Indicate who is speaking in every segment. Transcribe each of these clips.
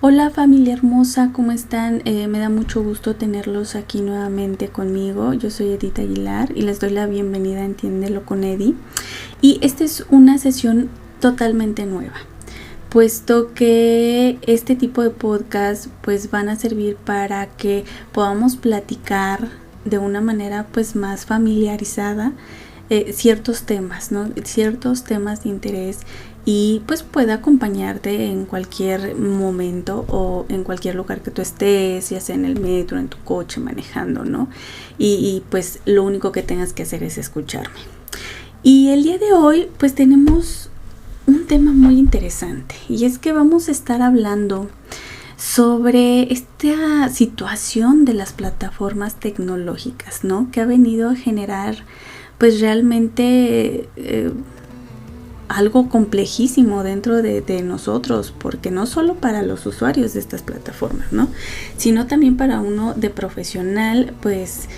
Speaker 1: Hola familia hermosa, ¿cómo están? Me da mucho gusto tenerlos aquí nuevamente conmigo. Yo soy Edith Aguilar y les doy la bienvenida a Entiéndelo con Edi. Y esta es una sesión totalmente nueva, puesto que este tipo de podcast pues van a servir para que podamos platicar de una manera pues más familiarizada ciertos temas, ¿no? Ciertos temas de interés y pues pueda acompañarte en cualquier momento o en cualquier lugar que tú estés, ya sea en el metro, en tu coche, manejando, ¿no? Y pues lo único que tengas que hacer es escucharme. Y el día de hoy pues tenemos un tema muy interesante y es que vamos a estar hablando sobre esta situación de las plataformas tecnológicas, ¿no? Que ha venido a generar pues realmente algo complejísimo dentro de nosotros, porque no solo para los usuarios de estas plataformas, ¿no? Sino también para uno de profesional, pues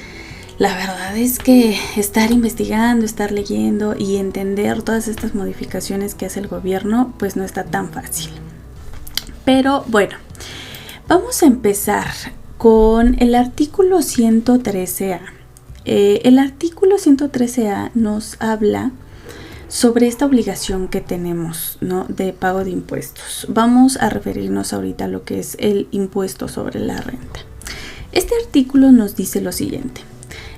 Speaker 1: la verdad es que estar investigando, estar leyendo y entender todas estas modificaciones que hace el gobierno, pues no está tan fácil. Pero bueno, vamos a empezar con el artículo 113A. El artículo 113A nos habla sobre esta obligación que tenemos, ¿no?, de pago de impuestos. Vamos a referirnos ahorita a lo que es el impuesto sobre la renta. Este artículo nos dice lo siguiente: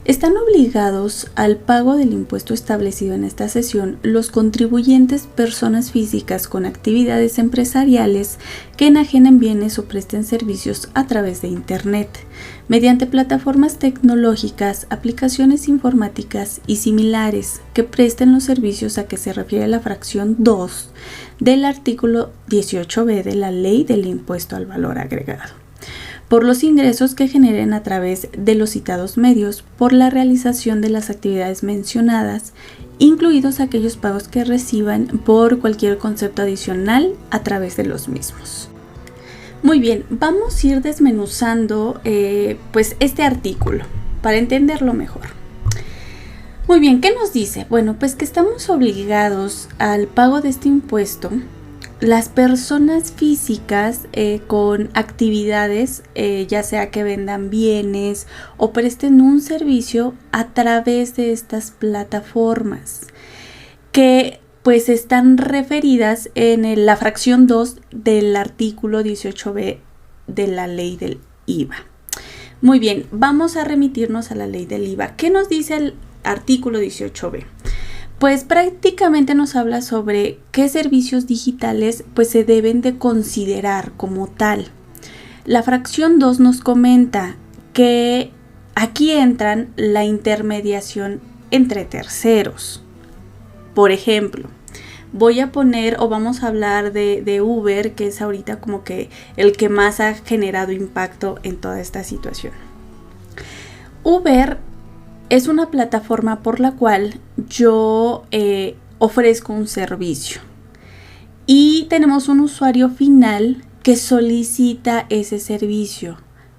Speaker 1: están obligados al pago del impuesto establecido en esta sesión los contribuyentes personas físicas con actividades empresariales que enajenen bienes o presten servicios a través de Internet, mediante plataformas tecnológicas, aplicaciones informáticas y similares que presten los servicios a que se refiere la fracción 2 del artículo 18b de la Ley del Impuesto al Valor Agregado, por los ingresos que generen a través de los citados medios por la realización de las actividades mencionadas, incluidos aquellos pagos que reciban por cualquier concepto adicional a través de los mismos. Muy bien, vamos a ir desmenuzando pues este artículo para entenderlo mejor. Muy bien, ¿qué nos dice? Bueno, pues que estamos obligados al pago de este impuesto las personas físicas con actividades, ya sea que vendan bienes o presten un servicio a través de estas plataformas, que pues están referidas en la fracción 2 del artículo 18b de la ley del IVA. Muy bien, vamos a remitirnos a la ley del IVA. ¿Qué nos dice el artículo 18b? Pues prácticamente nos habla sobre qué servicios digitales pues se deben de considerar como tal. La fracción 2 nos comenta que aquí entran la intermediación entre terceros. Por ejemplo, voy a poner o vamos a hablar de Uber, que es ahorita como que el que más ha generado impacto en toda esta situación. Uber es una plataforma por la cual yo ofrezco un servicio y tenemos un usuario final que solicita ese servicio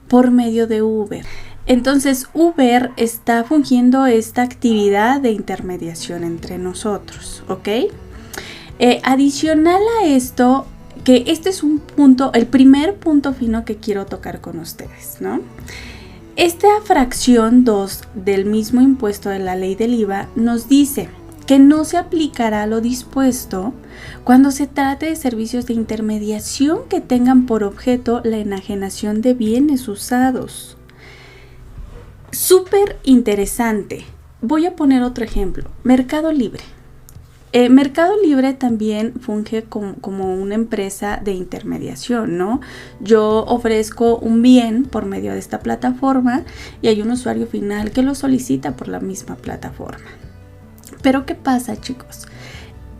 Speaker 1: por medio de Uber. Entonces Uber está fungiendo esta actividad de intermediación entre nosotros, ¿ok? Adicional a esto, que este es un punto, el primer punto fino que quiero tocar con ustedes, ¿no? Esta fracción 2 del mismo impuesto de la ley del IVA nos dice que no se aplicará lo dispuesto cuando se trate de servicios de intermediación que tengan por objeto la enajenación de bienes usados. Súper interesante. Voy a poner otro ejemplo. Mercado Libre. Mercado Libre también funge como una empresa de intermediación, ¿no? Yo ofrezco un bien por medio de esta plataforma y hay un usuario final que lo solicita por la misma plataforma. Pero ¿qué pasa, chicos?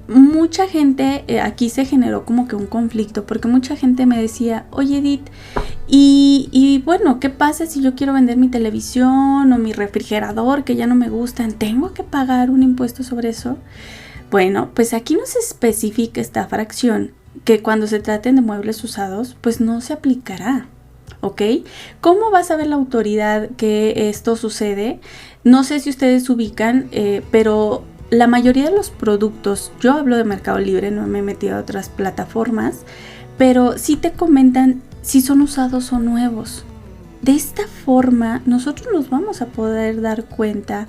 Speaker 1: Mucha gente, aquí se generó como que un conflicto, porque mucha gente me decía: oye Edith, y bueno, ¿qué pasa si yo quiero vender mi televisión o mi refrigerador que ya no me gustan? ¿Tengo que pagar un impuesto sobre eso? Bueno, pues aquí nos especifica esta fracción que cuando se traten de muebles usados, pues no se aplicará, ¿ok? ¿Cómo va a saber la autoridad que esto sucede? No sé si ustedes ubican, pero la mayoría de los productos, yo hablo de Mercado Libre, no me he metido a otras plataformas, pero sí te comentan si son usados o nuevos. De esta forma, nosotros nos vamos a poder dar cuenta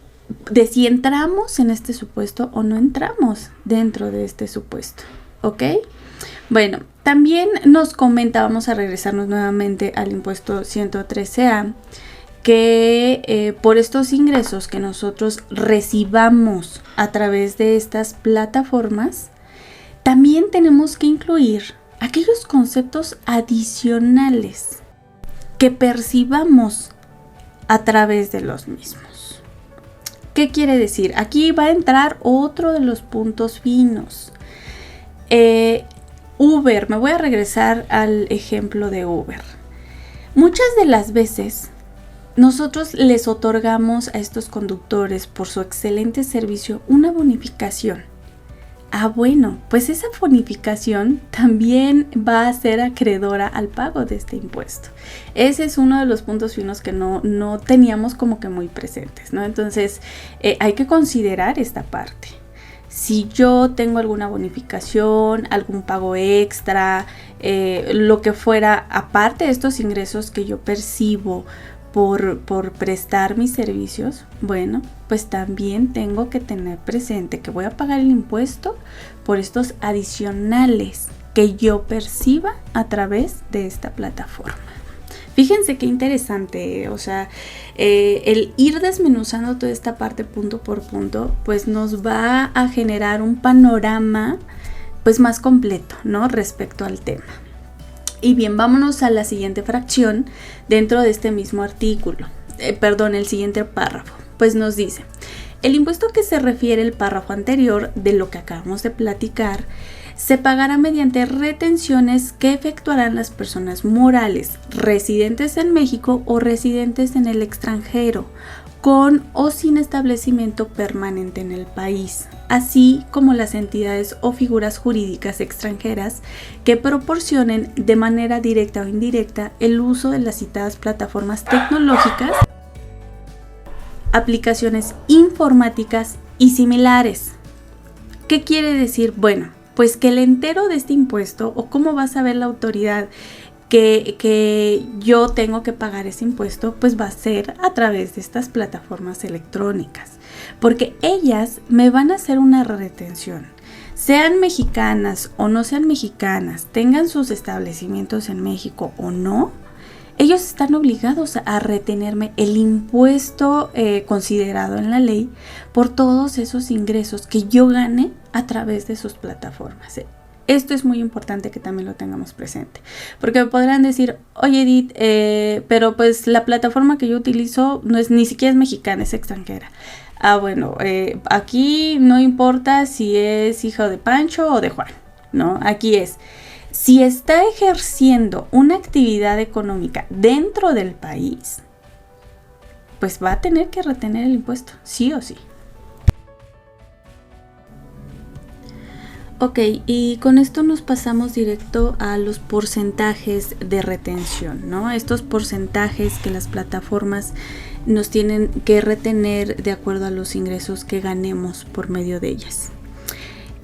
Speaker 1: de si entramos en este supuesto o no entramos dentro de este supuesto, ¿ok? Bueno, también nos comenta, vamos a regresarnos nuevamente al impuesto 113A, que por estos ingresos que nosotros recibamos a través de estas plataformas, también tenemos que incluir aquellos conceptos adicionales que percibamos a través de los mismos. ¿Qué quiere decir? Aquí va a entrar otro de los puntos finos. Uber, me voy a regresar al ejemplo de Uber. Muchas de las veces nosotros les otorgamos a estos conductores por su excelente servicio una bonificación. Bueno, pues esa bonificación también va a ser acreedora al pago de este impuesto. Ese es uno de los puntos finos que no teníamos como que muy presentes, ¿no? Entonces, hay que considerar esta parte. Si yo tengo alguna bonificación, algún pago extra, lo que fuera, aparte de estos ingresos que yo percibo por prestar mis servicios, bueno, pues también tengo que tener presente que voy a pagar el impuesto por estos adicionales que yo perciba a través de esta plataforma. Fíjense qué interesante, o sea, el ir desmenuzando toda esta parte punto por punto, pues nos va a generar un panorama pues más completo, ¿no? Respecto al tema. Y bien, vámonos a la siguiente fracción dentro de este mismo artículo, el siguiente párrafo. Pues nos dice, el impuesto que se refiere al párrafo anterior de lo que acabamos de platicar, se pagará mediante retenciones que efectuarán las personas morales residentes en México o residentes en el extranjero, con o sin establecimiento permanente en el país, así como las entidades o figuras jurídicas extranjeras que proporcionen de manera directa o indirecta el uso de las citadas plataformas tecnológicas, aplicaciones informáticas y similares. ¿Qué quiere decir? Bueno, pues que el entero de este impuesto, o cómo va a saber la autoridad que yo tengo que pagar ese impuesto, pues va a ser a través de estas plataformas electrónicas, porque ellas me van a hacer una retención, sean mexicanas o no sean mexicanas, tengan sus establecimientos en México o no, ellos están obligados a retenerme el impuesto considerado en la ley por todos esos ingresos que yo gane a través de sus plataformas. Esto es muy importante que también lo tengamos presente, porque me podrán decir, oye Edith, pero pues la plataforma que yo utilizo ni siquiera es mexicana, es extranjera. Bueno, aquí no importa si es hijo de Pancho o de Juan, ¿no? Aquí es, si está ejerciendo una actividad económica dentro del país, pues va a tener que retener el impuesto, sí o sí. Ok, y con esto nos pasamos directo a los porcentajes de retención, ¿no? Estos porcentajes que las plataformas nos tienen que retener de acuerdo a los ingresos que ganemos por medio de ellas.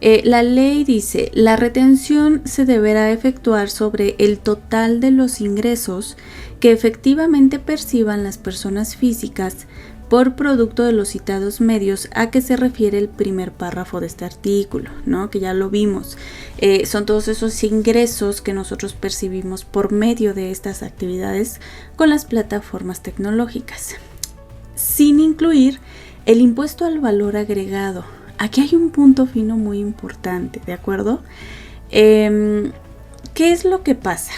Speaker 1: La ley dice, la retención se deberá efectuar sobre el total de los ingresos que efectivamente perciban las personas físicas por producto de los citados medios a que se refiere el primer párrafo de este artículo, ¿no? Que ya lo vimos. Son todos esos ingresos que nosotros percibimos por medio de estas actividades con las plataformas tecnológicas, sin incluir el impuesto al valor agregado. Aquí hay un punto fino muy importante, ¿de acuerdo? ¿Qué es lo que pasa?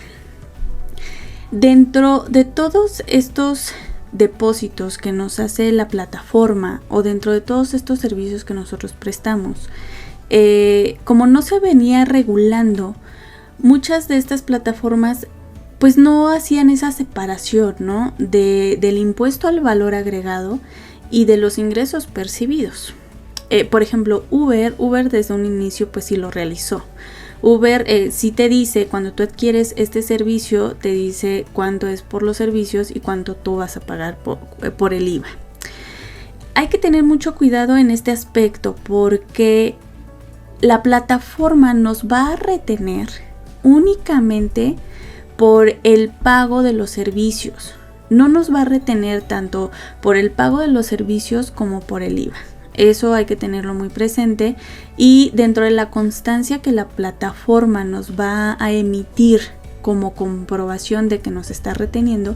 Speaker 1: Dentro de todos estos depósitos que nos hace la plataforma o dentro de todos estos servicios que nosotros prestamos, como no se venía regulando, muchas de estas plataformas pues no hacían esa separación, ¿no? Del impuesto al valor agregado y de los ingresos percibidos. Por ejemplo, Uber desde un inicio pues sí lo realizó. Uber sí te dice, cuando tú adquieres este servicio, te dice cuánto es por los servicios y cuánto tú vas a pagar por el IVA. Hay que tener mucho cuidado en este aspecto porque la plataforma nos va a retener únicamente por el pago de los servicios. No nos va a retener tanto por el pago de los servicios como por el IVA. Eso hay que tenerlo muy presente, y dentro de la constancia que la plataforma nos va a emitir como comprobación de que nos está reteniendo,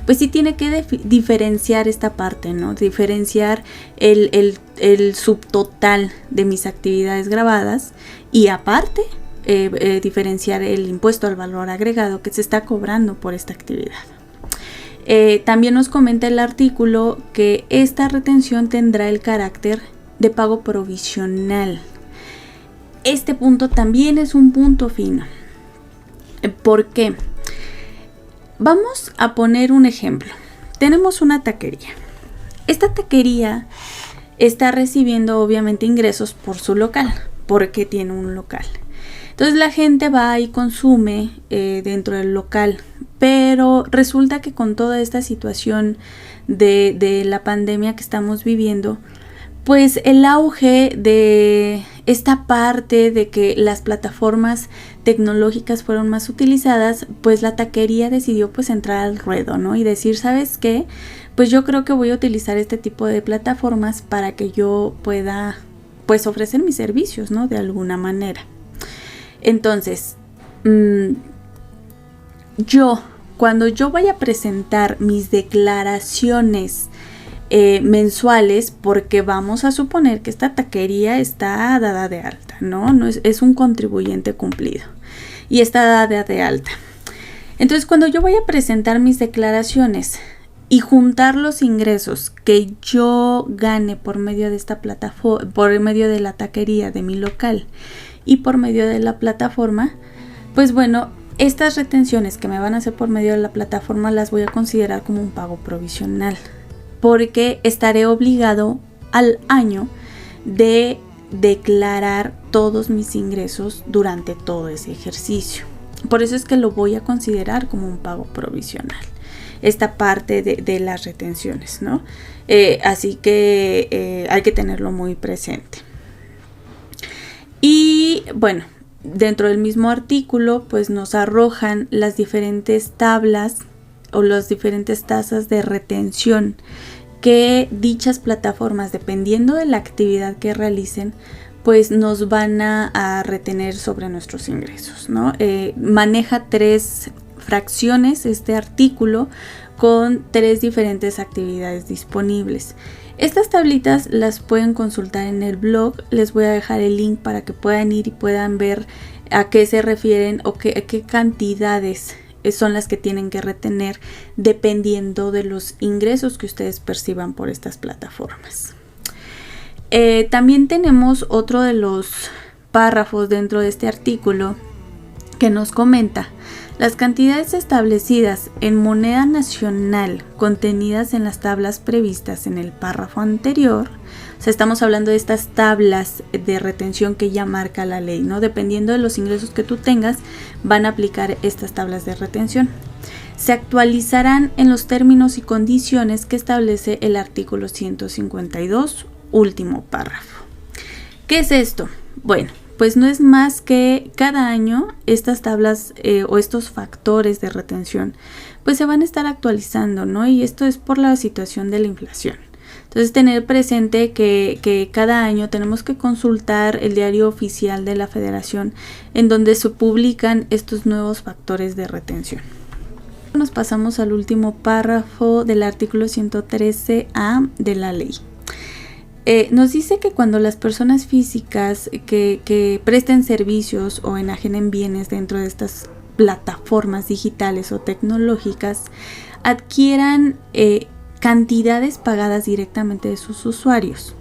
Speaker 1: pues sí tiene que diferenciar esta parte, ¿no? Diferenciar el subtotal de mis actividades grabadas, y aparte diferenciar el impuesto al valor agregado que se está cobrando por esta actividad. También nos comenta el artículo que esta retención tendrá el carácter de pago provisional. Este punto también es un punto fino. ¿Por qué? Vamos a poner un ejemplo. Tenemos una taquería. Esta taquería está recibiendo obviamente ingresos por su local, porque tiene un local. Entonces la gente va y consume dentro del local, pero resulta que con toda esta situación de la pandemia que estamos viviendo, pues el auge de esta parte de que las plataformas tecnológicas fueron más utilizadas, pues la taquería decidió pues entrar al ruedo, ¿no? Y decir, ¿sabes qué? Pues yo creo que voy a utilizar este tipo de plataformas para que yo pueda pues ofrecer mis servicios, ¿no? De alguna manera. Entonces, cuando yo vaya a presentar mis declaraciones mensuales, porque vamos a suponer que esta taquería está dada de alta, ¿no? Es un contribuyente cumplido y está dada de alta. Entonces, cuando yo voy a presentar mis declaraciones y juntar los ingresos que yo gane por medio de esta plataforma, por medio de la taquería de mi local y por medio de la plataforma, pues bueno, estas retenciones que me van a hacer por medio de la plataforma las voy a considerar como un pago provisional, porque estaré obligado al año de declarar todos mis ingresos durante todo ese ejercicio. Por eso es que lo voy a considerar como un pago provisional, esta parte de las retenciones, ¿no? Así que hay que tenerlo muy presente. Y bueno, dentro del mismo artículo pues nos arrojan las diferentes tablas o las diferentes tasas de retención que dichas plataformas, dependiendo de la actividad que realicen, pues nos van a retener sobre nuestros ingresos, ¿no? Maneja 3 fracciones este artículo con 3 diferentes actividades disponibles. Estas tablitas las pueden consultar en el blog. Les voy a dejar el link para que puedan ir y puedan ver a qué se refieren o qué cantidades son las que tienen que retener dependiendo de los ingresos que ustedes perciban por estas plataformas. También tenemos otro de los párrafos dentro de este artículo que nos comenta: las cantidades establecidas en moneda nacional contenidas en las tablas previstas en el párrafo anterior, o sea, estamos hablando de estas tablas de retención que ya marca la ley, ¿no? Dependiendo de los ingresos que tú tengas, van a aplicar estas tablas de retención. Se actualizarán en los términos y condiciones que establece el artículo 152, último párrafo. ¿Qué es esto? Bueno, pues no es más que cada año estas tablas o estos factores de retención pues se van a estar actualizando, ¿no? Y esto es por la situación de la inflación. Entonces tener presente que cada año tenemos que consultar el diario oficial de la Federación en donde se publican estos nuevos factores de retención. Nos pasamos al último párrafo del artículo 113A de la ley. Nos dice que cuando las personas físicas que presten servicios o enajenen bienes dentro de estas plataformas digitales o tecnológicas adquieran cantidades pagadas directamente de sus usuarios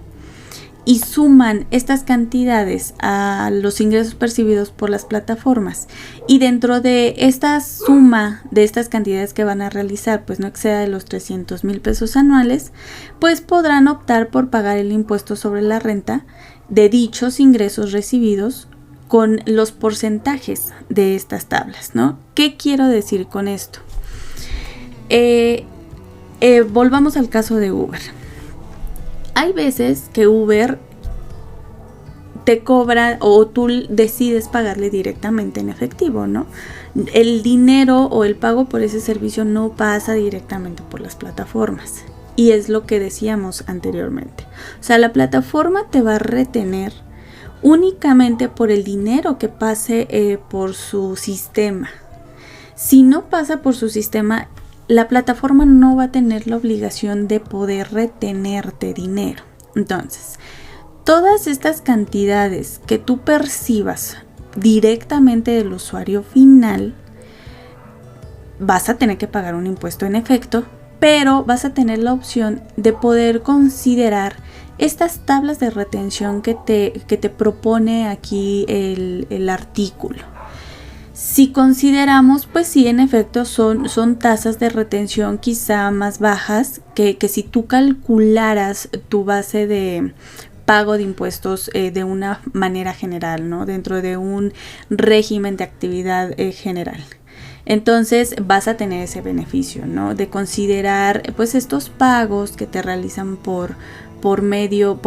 Speaker 1: y suman estas cantidades a los ingresos percibidos por las plataformas, y dentro de esta suma de estas cantidades que van a realizar pues no exceda de los 300,000 pesos anuales, pues podrán optar por pagar el impuesto sobre la renta de dichos ingresos recibidos con los porcentajes de estas tablas, ¿no? ¿Qué quiero decir con esto? Volvamos al caso de Uber. Hay veces que Uber te cobra o tú decides pagarle directamente en efectivo, ¿no? El dinero o el pago por ese servicio no pasa directamente por las plataformas. Y es lo que decíamos anteriormente. O sea, la plataforma te va a retener únicamente por el dinero que pase por su sistema. Si no pasa por su sistema, la plataforma no va a tener la obligación de poder retenerte dinero. Entonces, todas estas cantidades que tú percibas directamente del usuario final, vas a tener que pagar un impuesto en efecto, pero vas a tener la opción de poder considerar estas tablas de retención que te propone aquí el artículo. Si consideramos, pues sí, en efecto son tasas de retención quizá más bajas que si tú calcularas tu base de pago de impuestos de una manera general, ¿no? Dentro de un régimen de actividad general. Entonces vas a tener ese beneficio, ¿no? De considerar pues estos pagos que te realizan por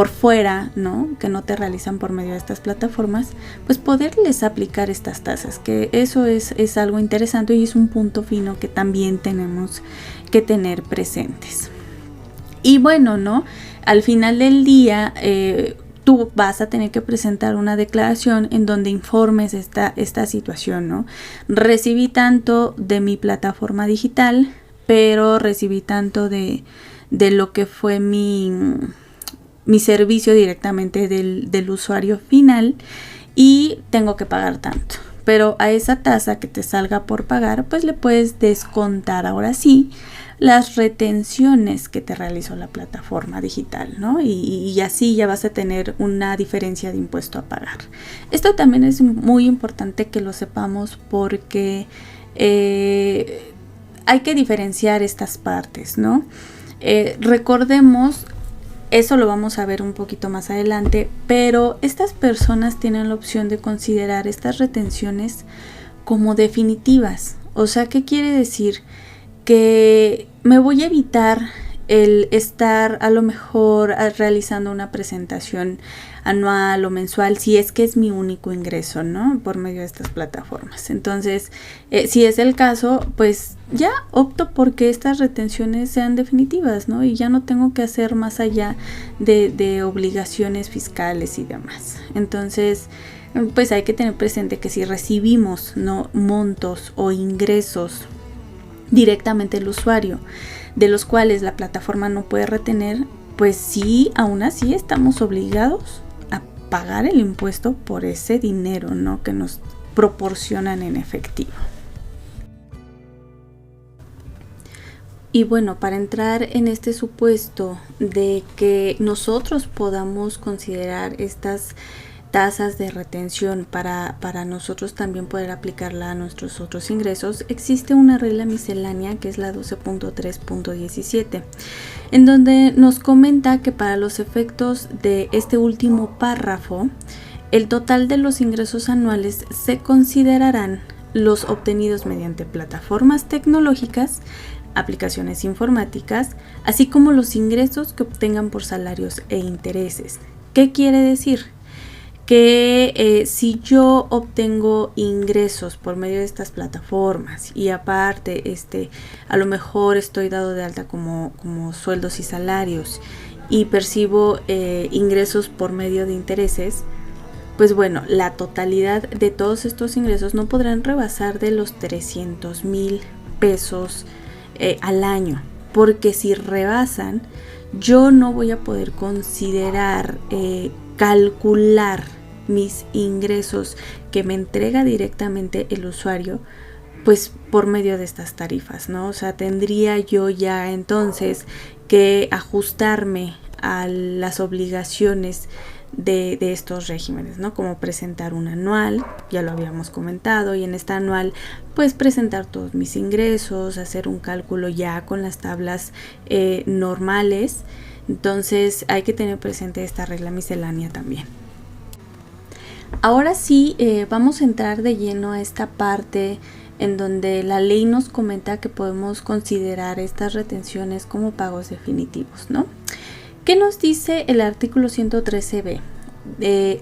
Speaker 1: fuera, ¿no? Que no te realizan por medio de estas plataformas, pues poderles aplicar estas tasas, que eso es algo interesante y es un punto fino que también tenemos que tener presentes. Y bueno, ¿no? Al final del día, tú vas a tener que presentar una declaración en donde informes esta situación, ¿no? Recibí tanto de mi plataforma digital, pero recibí tanto de lo que fue mi servicio directamente del usuario final y tengo que pagar tanto. Pero a esa tasa que te salga por pagar, pues le puedes descontar ahora sí las retenciones que te realizó la plataforma digital, ¿no? Y así ya vas a tener una diferencia de impuesto a pagar. Esto también es muy importante que lo sepamos porque hay que diferenciar estas partes, ¿no? Recordemos, eso lo vamos a ver un poquito más adelante, pero estas personas tienen la opción de considerar estas retenciones como definitivas. O sea, ¿qué quiere decir? Que me voy a evitar el estar a lo mejor realizando una presentación anual o mensual si es que es mi único ingreso, ¿no? Por medio de estas plataformas. Entonces, si es el caso, pues ya opto porque estas retenciones sean definitivas, ¿no? Y ya no tengo que hacer más allá de obligaciones fiscales y demás. Entonces, pues hay que tener presente que si recibimos, ¿no?, montos o ingresos directamente el usuario, de los cuales la plataforma no puede retener, pues sí, aún así estamos obligados a pagar el impuesto por ese dinero, ¿no?, que nos proporcionan en efectivo. Y bueno, para entrar en este supuesto de que nosotros podamos considerar estas tasas de retención para nosotros también poder aplicarla a nuestros otros ingresos, existe una regla miscelánea que es la 12.3.17, en donde nos comenta que para los efectos de este último párrafo, el total de los ingresos anuales se considerarán los obtenidos mediante plataformas tecnológicas, aplicaciones informáticas, así como los ingresos que obtengan por salarios e intereses. ¿Qué quiere decir? Que si yo obtengo ingresos por medio de estas plataformas y aparte a lo mejor estoy dado de alta como sueldos y salarios y percibo ingresos por medio de intereses, pues bueno, la totalidad de todos estos ingresos no podrán rebasar de los 300,000 pesos al año, porque si rebasan, yo no voy a poder considerar calcular mis ingresos que me entrega directamente el usuario, pues por medio de estas tarifas, ¿no? O sea, tendría yo ya entonces que ajustarme a las obligaciones de estos regímenes, ¿no? Como presentar un anual, ya lo habíamos comentado, y en esta anual pues presentar todos mis ingresos, hacer un cálculo ya con las tablas normales. Entonces hay que tener presente esta regla miscelánea también. Ahora sí, vamos a entrar de lleno a esta parte en donde la ley nos comenta que podemos considerar estas retenciones como pagos definitivos, ¿no? ¿Qué nos dice el artículo 113b?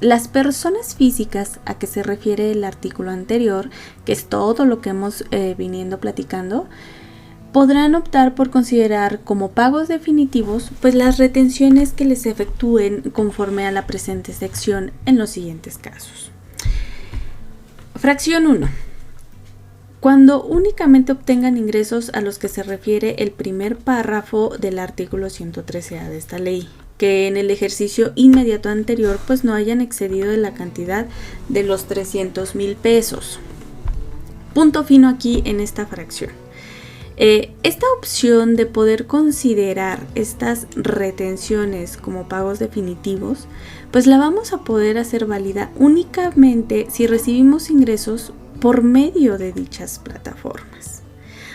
Speaker 1: las personas físicas a que se refiere el artículo anterior, que es todo lo que hemos viniendo platicando, podrán optar por considerar como pagos definitivos pues las retenciones que les efectúen conforme a la presente sección en los siguientes casos. Fracción 1. Cuando únicamente obtengan ingresos a los que se refiere el primer párrafo del artículo 113A de esta ley, que en el ejercicio inmediato anterior pues no hayan excedido de la cantidad de los 300,000 pesos. Punto fino aquí en esta fracción. Esta opción de poder considerar estas retenciones como pagos definitivos, pues la vamos a poder hacer válida únicamente si recibimos ingresos por medio de dichas plataformas.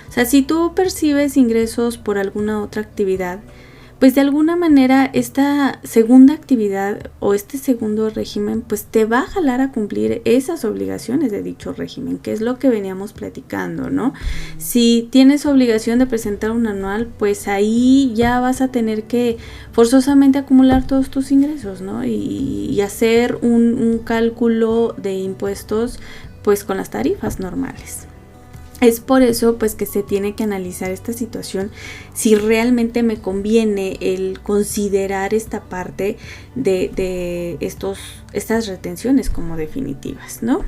Speaker 1: O sea, si tú percibes ingresos por alguna otra actividad, pues de alguna manera esta segunda actividad o este segundo régimen pues te va a jalar a cumplir esas obligaciones de dicho régimen, que es lo que veníamos platicando, ¿no? Si tienes obligación de presentar un anual, pues ahí ya vas a tener que forzosamente acumular todos tus ingresos, ¿no? Y hacer un cálculo de impuestos pues con las tarifas normales. Es por eso pues que se tiene que analizar esta situación, si realmente me conviene el considerar esta parte de estas retenciones como definitivas, ¿no?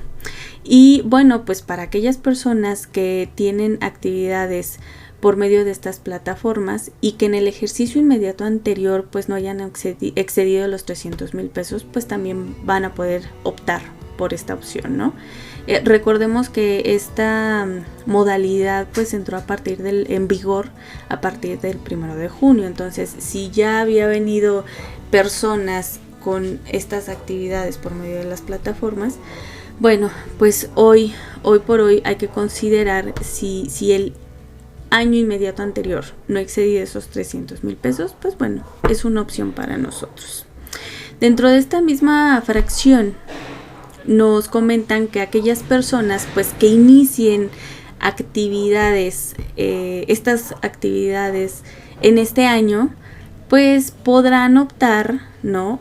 Speaker 1: Y bueno, pues para aquellas personas que tienen actividades por medio de estas plataformas y que en el ejercicio inmediato anterior pues no hayan excedido los 300,000 pesos, pues también van a poder optar por esta opción, ¿no? Recordemos que esta modalidad pues entró en vigor a partir del 1 de junio. Entonces, si ya había venido personas con estas actividades por medio de las plataformas, bueno, pues hoy por hoy hay que considerar si el año inmediato anterior no excedía esos 300,000 pesos, pues bueno, es una opción para nosotros. Dentro de esta misma fracción nos comentan que aquellas personas pues que inicien actividades, estas actividades en este año, pues podrán optar, ¿no?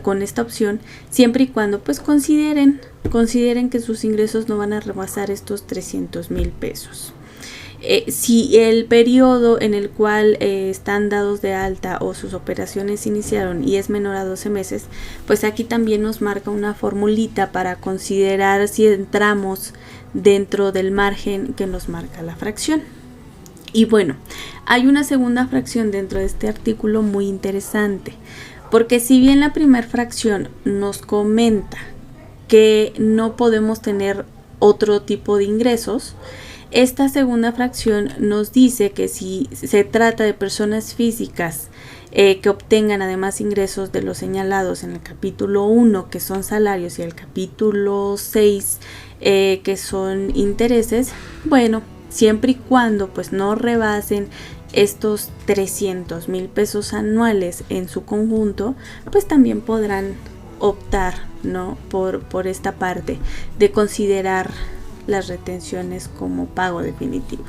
Speaker 1: Con esta opción, siempre y cuando pues consideren que sus ingresos no van a rebasar estos 300,000 pesos. Si el periodo en el cual están dados de alta o sus operaciones iniciaron y es menor a 12 meses, pues aquí también nos marca una formulita para considerar si entramos dentro del margen que nos marca la fracción. Y bueno, hay una segunda fracción dentro de este artículo muy interesante, porque si bien la primera fracción nos comenta que no podemos tener otro tipo de ingresos, esta segunda fracción nos dice que si se trata de personas físicas que obtengan además ingresos de los señalados en el capítulo 1, que son salarios, y el capítulo 6, que son intereses, bueno, siempre y cuando pues no rebasen estos 300,000 pesos anuales en su conjunto, pues también podrán optar, ¿no? por esta parte de considerar las retenciones como pago definitivo.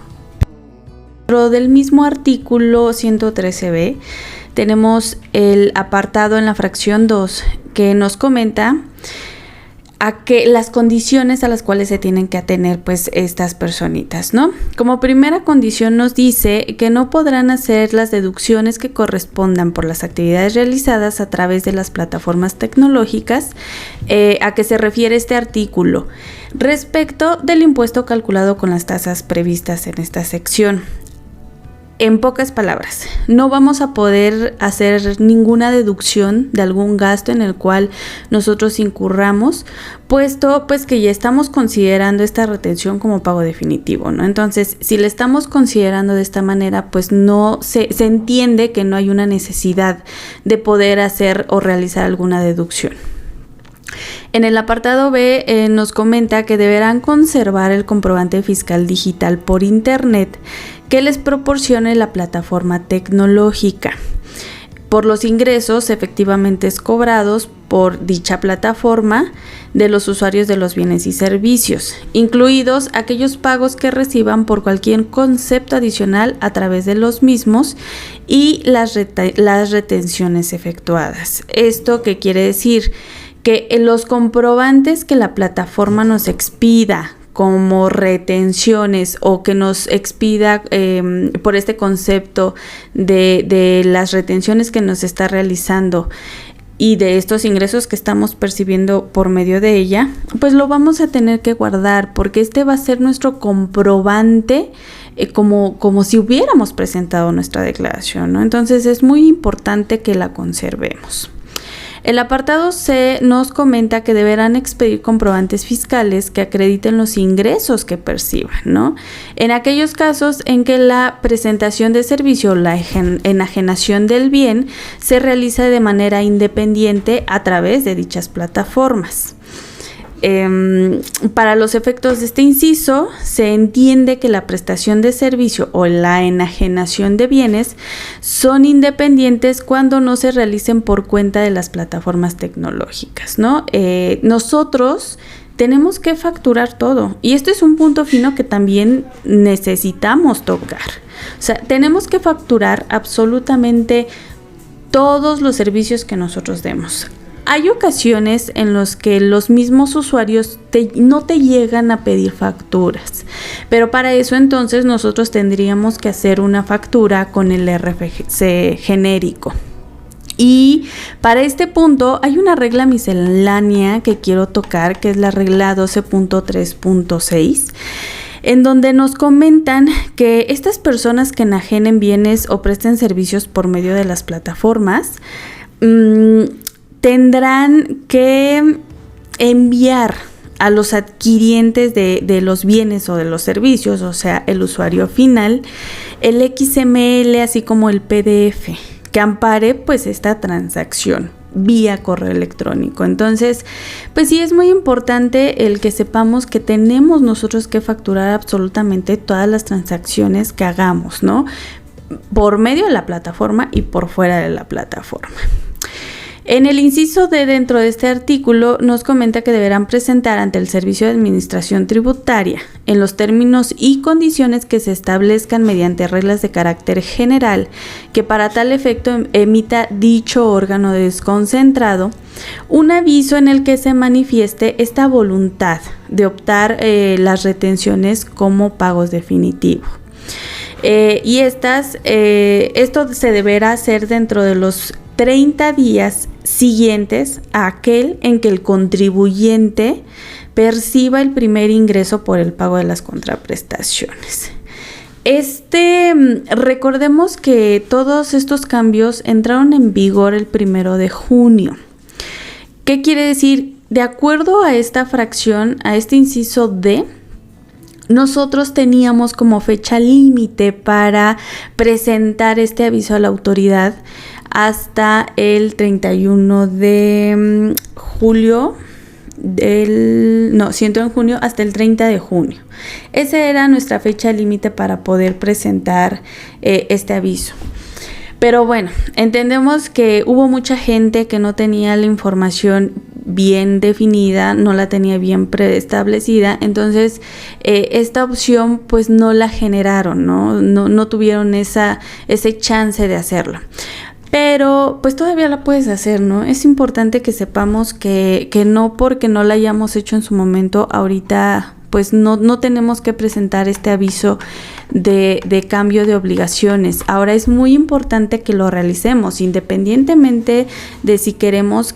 Speaker 1: Dentro del mismo artículo 113b tenemos el apartado en la fracción 2 que nos comenta a que las condiciones a las cuales se tienen que atener pues estas personitas, ¿no? Como primera condición nos dice que no podrán hacer las deducciones que correspondan por las actividades realizadas a través de las plataformas tecnológicas a que se refiere este artículo respecto del impuesto calculado con las tasas previstas en esta sección. En pocas palabras, no vamos a poder hacer ninguna deducción de algún gasto en el cual nosotros incurramos, puesto pues que ya estamos considerando esta retención como pago definitivo, ¿no? Entonces, si le estamos considerando de esta manera, pues no se entiende que no hay una necesidad de poder hacer o realizar alguna deducción. En el apartado B nos comenta que deberán conservar el comprobante fiscal digital por internet que les proporcione la plataforma tecnológica. por los ingresos efectivamente cobrados por dicha plataforma de los usuarios de los bienes y servicios, incluidos aquellos pagos que reciban por cualquier concepto adicional a través de los mismos y las retenciones efectuadas. ¿Esto qué quiere decir? Que los comprobantes que la plataforma nos expida como retenciones o que nos expida por este concepto de las retenciones que nos está realizando y de estos ingresos que estamos percibiendo por medio de ella, pues lo vamos a tener que guardar, porque este va a ser nuestro comprobante como si hubiéramos presentado nuestra declaración, ¿no? Entonces es muy importante que la conservemos. El apartado C nos comenta que deberán expedir comprobantes fiscales que acrediten los ingresos que perciban, ¿no? En aquellos casos en que la presentación de servicio o la enajenación del bien se realiza de manera independiente a través de dichas plataformas. Para los efectos de este inciso, se entiende que la prestación de servicio o la enajenación de bienes son independientes cuando no se realicen por cuenta de las plataformas tecnológicas, ¿no? Nosotros tenemos que facturar todo, y esto es un punto fino que también necesitamos tocar. O sea, tenemos que facturar absolutamente todos los servicios que nosotros demos. Hay ocasiones en las que los mismos usuarios no te llegan a pedir facturas, pero para eso entonces nosotros tendríamos que hacer una factura con el RFC genérico. Y para este punto hay una regla miscelánea que quiero tocar, que es la regla 12.3.6. en donde nos comentan que estas personas que enajenen bienes o presten servicios por medio de las plataformas, tendrán que enviar a los adquirientes de los bienes o de los servicios, o sea, el usuario final, el XML así como el PDF que ampare pues esta transacción vía correo electrónico. Entonces, pues sí es muy importante el que sepamos que tenemos nosotros que facturar absolutamente todas las transacciones que hagamos, ¿no? Por medio de la plataforma y por fuera de la plataforma. En el inciso D dentro de este artículo nos comenta que deberán presentar ante el Servicio de Administración Tributaria, en los términos y condiciones que se establezcan mediante reglas de carácter general, que para tal efecto emita dicho órgano desconcentrado, un aviso en el que se manifieste esta voluntad de optar las retenciones como pagos definitivos. Y esto se deberá hacer dentro de los 30 días siguientes a aquel en que el contribuyente perciba el primer ingreso por el pago de las contraprestaciones. Recordemos que todos estos cambios entraron en vigor el 1 de junio. ¿Qué quiere decir? De acuerdo a esta fracción, a este inciso D, nosotros teníamos como fecha límite para presentar este aviso a la autoridad hasta el 31 de julio, si entró en junio, hasta el 30 de junio. Esa era nuestra fecha límite para poder presentar este aviso. Pero bueno, entendemos que hubo mucha gente que no tenía la información bien definida, no la tenía bien preestablecida, entonces esta opción pues no la generaron, no tuvieron ese chance de hacerlo. Pero pues todavía la puedes hacer, ¿no? Es importante que sepamos que no porque no la hayamos hecho en su momento, ahorita pues no tenemos que presentar este aviso de cambio de obligaciones. Ahora es muy importante que lo realicemos, independientemente de si queremos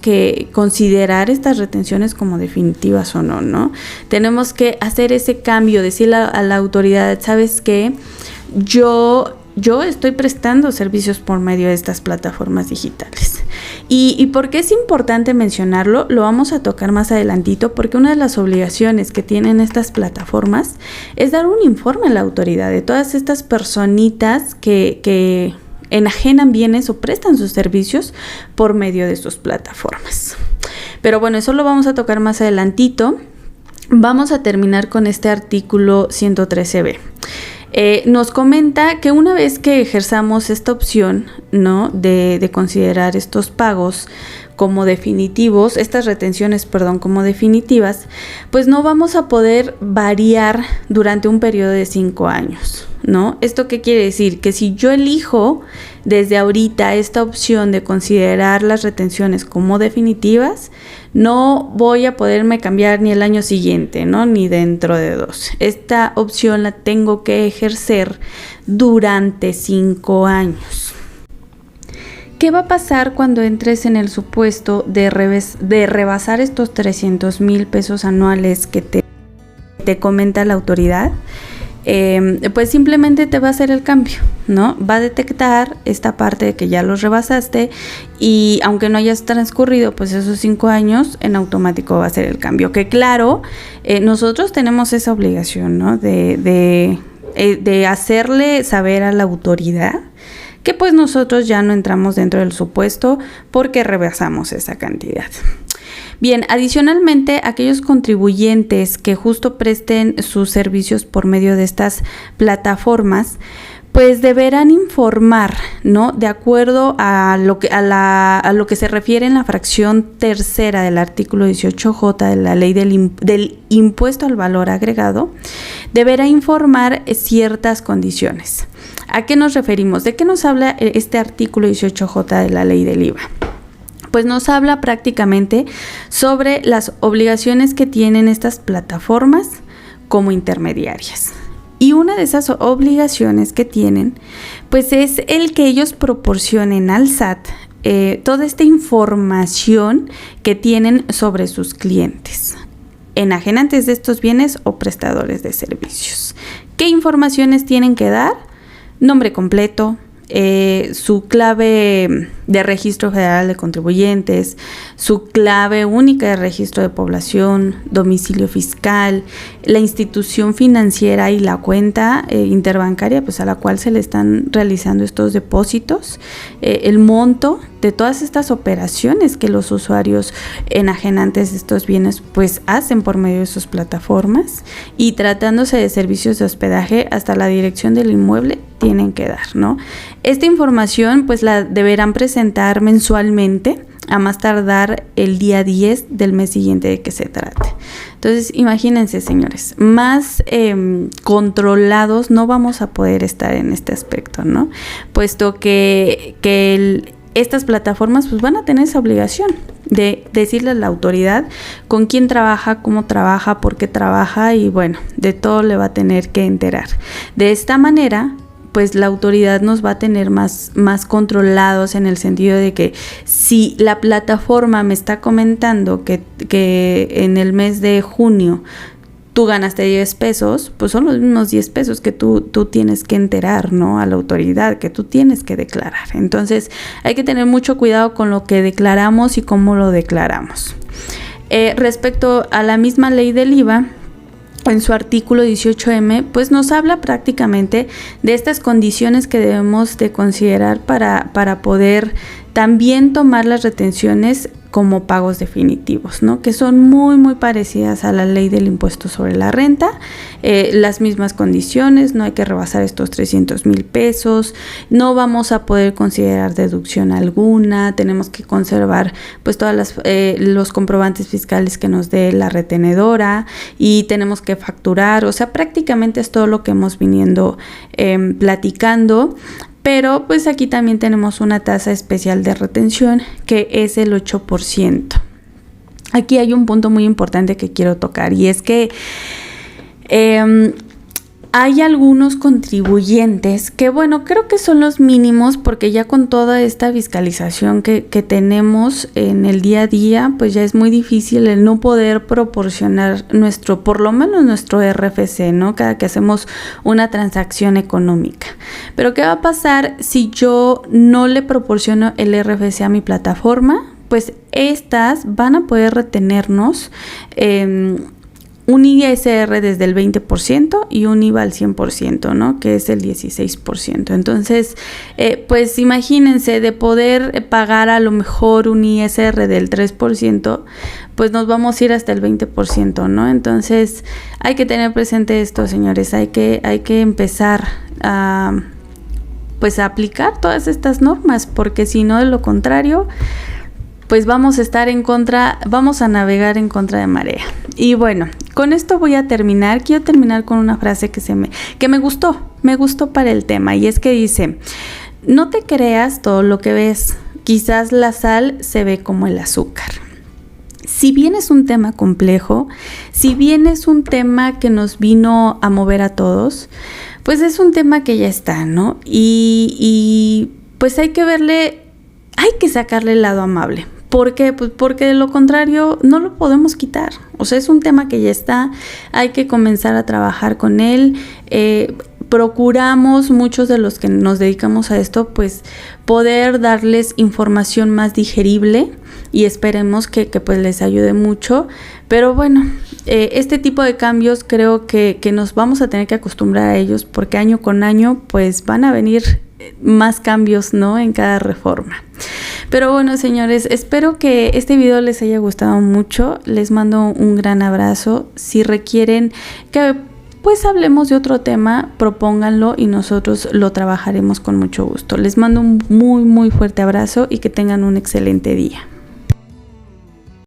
Speaker 1: considerar estas retenciones como definitivas o no, ¿no? Tenemos que hacer ese cambio, decirle a la autoridad, ¿sabes qué? Yo estoy prestando servicios por medio de estas plataformas digitales. ¿Y por qué es importante mencionarlo? Lo vamos a tocar más adelantito, porque una de las obligaciones que tienen estas plataformas es dar un informe a la autoridad de todas estas personitas que enajenan bienes o prestan sus servicios por medio de sus plataformas. Pero bueno, eso lo vamos a tocar más adelantito. Vamos a terminar con este artículo 113b. Nos comenta que una vez que ejerzamos esta opción, ¿no?, de considerar estos pagos como definitivos, estas retenciones, como definitivas, pues no vamos a poder variar durante un periodo de 5 años, ¿no? ¿Esto qué quiere decir? Que si yo elijo desde ahorita esta opción de considerar las retenciones como definitivas, no voy a poderme cambiar ni el año siguiente, ¿no?, ni dentro de 2. Esta opción la tengo que ejercer durante 5 años. ¿Qué va a pasar cuando entres en el supuesto de rebasar estos 300,000 pesos anuales que te comenta la autoridad? Pues simplemente te va a hacer el cambio, ¿no? Va a detectar esta parte de que ya los rebasaste y aunque no hayas transcurrido pues esos 5 años, en automático va a hacer el cambio. Que claro, nosotros tenemos esa obligación, ¿no?, de hacerle saber a la autoridad que pues nosotros ya no entramos dentro del supuesto porque rebasamos esa cantidad. Bien, adicionalmente, aquellos contribuyentes que justo presten sus servicios por medio de estas plataformas, pues deberán informar, ¿no?, de acuerdo a lo que se refiere en la fracción tercera del artículo 18J de la ley del impuesto al valor agregado, deberá informar ciertas condiciones. ¿A qué nos referimos? ¿De qué nos habla este artículo 18J de la ley del IVA? Pues nos habla prácticamente sobre las obligaciones que tienen estas plataformas como intermediarias. Y una de esas obligaciones que tienen, pues es el que ellos proporcionen al SAT toda esta información que tienen sobre sus clientes, enajenantes de estos bienes o prestadores de servicios. ¿Qué informaciones tienen que dar? Nombre completo, su clave de registro federal de contribuyentes, su clave única de registro de población, domicilio fiscal, la institución financiera y la cuenta interbancaria pues a la cual se le están realizando estos depósitos, el monto de todas estas operaciones que los usuarios enajenantes de estos bienes pues hacen por medio de sus plataformas, y tratándose de servicios de hospedaje hasta la dirección del inmueble tienen que dar, ¿no? Esta información pues la deberán presentar mensualmente, a más tardar el día 10 del mes siguiente de que se trate. Entonces, imagínense, señores, más controlados no vamos a poder estar en este aspecto, ¿no? Puesto que estas plataformas pues van a tener esa obligación de decirle a la autoridad con quién trabaja, cómo trabaja, por qué trabaja, y bueno, de todo le va a tener que enterar. De esta manera pues la autoridad nos va a tener más controlados, en el sentido de que si la plataforma me está comentando que en el mes de junio tú ganaste 10 pesos, pues son los mismos 10 pesos que tú tienes que enterar, ¿no?, a la autoridad, que tú tienes que declarar. Entonces hay que tener mucho cuidado con lo que declaramos y cómo lo declaramos. Respecto a la misma ley del IVA, en su artículo 18M, pues nos habla prácticamente de estas condiciones que debemos de considerar para poder también tomar las retenciones como pagos definitivos, ¿no?, que son muy parecidas a la ley del impuesto sobre la renta, las mismas condiciones, no hay que rebasar estos 300,000 pesos, no vamos a poder considerar deducción alguna, tenemos que conservar pues todas los comprobantes fiscales que nos dé la retenedora, y tenemos que facturar, o sea, prácticamente es todo lo que hemos viniendo platicando. Pero pues aquí también tenemos una tasa especial de retención que es el 8%. Aquí hay un punto muy importante que quiero tocar, y es que hay algunos contribuyentes que, bueno, creo que son los mínimos, porque ya con toda esta fiscalización que tenemos en el día a día, pues ya es muy difícil el no poder proporcionar por lo menos nuestro RFC, ¿no?, cada que hacemos una transacción económica. Pero ¿qué va a pasar si yo no le proporciono el RFC a mi plataforma? Pues estas van a poder retenernos un ISR desde el 20% y un IVA al 100%, ¿no? Que es el 16%. Entonces, pues imagínense, de poder pagar a lo mejor un ISR del 3%, pues nos vamos a ir hasta el 20%, ¿no? Entonces, hay que tener presente esto, señores. Hay que empezar a aplicar todas estas normas, porque si no, de lo contrario, pues vamos a estar en contra, vamos a navegar en contra de marea. Y bueno, con esto voy a terminar. Quiero terminar con una frase que me gustó para el tema, y es que dice: no te creas todo lo que ves, quizás la sal se ve como el azúcar. Si bien es un tema complejo, si bien es un tema que nos vino a mover a todos, pues es un tema que ya está, ¿no? Y pues hay que sacarle el lado amable. ¿Por qué? Pues porque de lo contrario no lo podemos quitar. O sea, es un tema que ya está, hay que comenzar a trabajar con él. Procuramos, muchos de los que nos dedicamos a esto, pues poder darles información más digerible, y esperemos que pues les ayude mucho. Pero bueno, este tipo de cambios creo que nos vamos a tener que acostumbrar a ellos, porque año con año pues van a venir más cambios, ¿no? En cada reforma. Pero bueno, señores, espero que este video les haya gustado mucho. Les mando un gran abrazo. Si requieren que pues hablemos de otro tema, propónganlo y nosotros lo trabajaremos con mucho gusto. Les mando un muy fuerte abrazo y que tengan un excelente día.